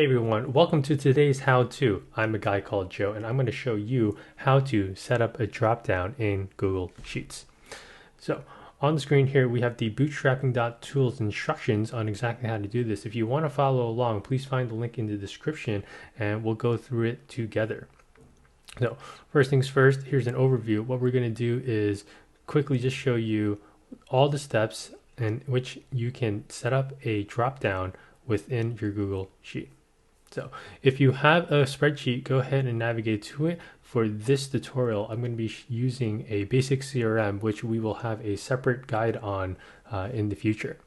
Hey everyone, welcome to today's how-to. I'm a guy called Joe and I'm going to show you how to set up a drop-down in Google Sheets. So on the screen here we have the bootstrapping.tools instructions on exactly how to do this. If you want to follow along, please find the link in the description and we'll go through it together. So first things first, here's an overview. What we're going to do is quickly just show you all the steps in which you can set up a drop-down within your Google Sheet. So if you have a spreadsheet, go ahead and navigate to it. For this tutorial, I'm going to be using a basic CRM, which we will have a separate guide on in the future.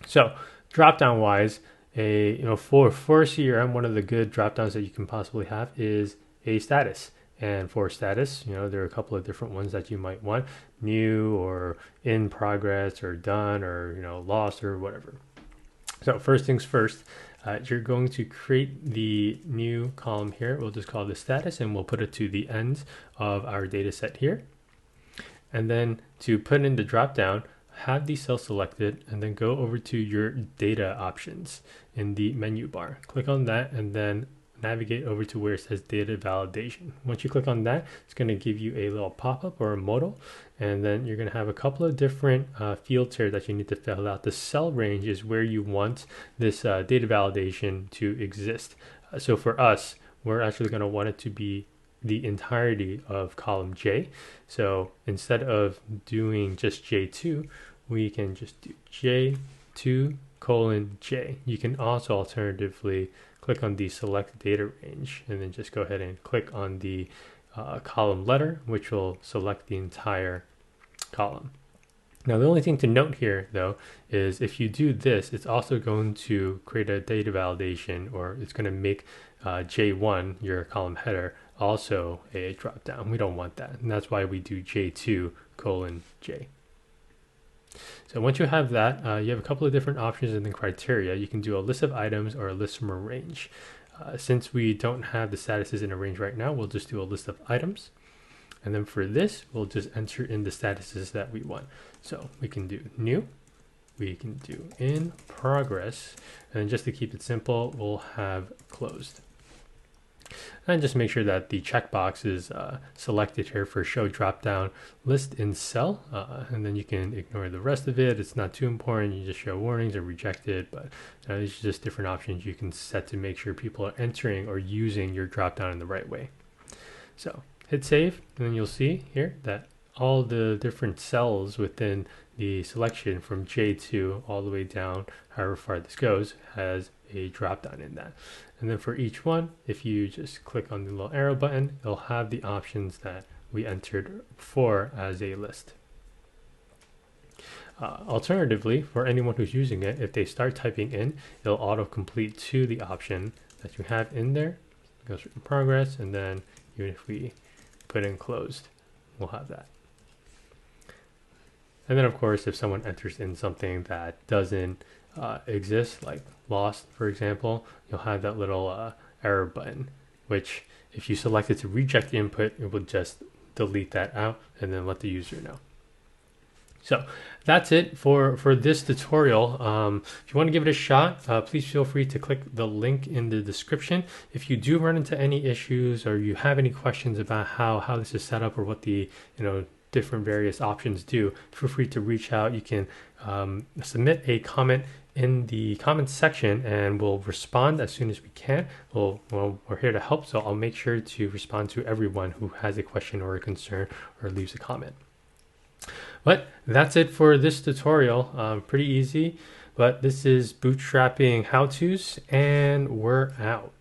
So drop-down wise, for CRM, one of the good drop-downs that you can possibly have is a status. And for status, there are a couple of different ones that you might want: new or in progress or done or lost or whatever. So first things first, you're going to create the new column here. We'll just call this status and we'll put it to the end of our data set here. And then to put in the drop down, have the cell selected and then go over to your data options in the menu bar. Click on that and then navigate over to where it says data validation. Once you click on that, it's going to give you a little pop-up or a modal, and then you're going to have a couple of different fields here that you need to fill out. The cell range is where you want this data validation to exist. So for us, we're actually going to want it to be the entirety of column J. So instead of doing just J2, we can just do J2:J. You can also alternatively click on the select data range and then just go ahead and click on the column letter, which will select the entire column. Now, the only thing to note here, though, is if you do this, it's also going to create a data validation, or it's going to make J1, your column header, also a drop down. We don't want that, and that's why we do J2:J. So once you have that, you have a couple of different options in the criteria. You can do a list of items or a list from a range. Since we don't have the statuses in a range right now, we'll just do a list of items. And then for this, we'll just enter in the statuses that we want. So we can do new, we can do in progress, and just to keep it simple, we'll have closed. And just make sure that the checkbox is selected here for show dropdown list in cell, and then you can ignore the rest of it. It's not too important. You just show warnings or rejected, but these are just different options you can set to make sure people are entering or using your dropdown in the right way. So hit save, and then you'll see here that all the different cells within the selection from J2 all the way down, however far this goes, has a drop down in that. And then for each one, if you just click on the little arrow button, it'll have the options that we entered for as a list. Alternatively, for anyone who's using it, if they start typing in, it'll autocomplete to the option that you have in there. It goes in progress, and then even if we put in closed, we'll have that. And then of course, if someone enters in something that doesn't exist, like lost, for example, you'll have that little error button, which if you select it to reject the input, it will just delete that out and then let the user know. So that's it for this tutorial. If you want to give it a shot, please feel free to click the link in the description. If you do run into any issues or you have any questions about how this is set up or what the different various options do, feel free to reach out. You can submit a comment in the comments section and we'll respond as soon as we can. We're here to help, so I'll make sure to respond to everyone who has a question or a concern or leaves a comment. But that's it for this tutorial. Pretty easy, but this is bootstrapping how-tos, and we're out.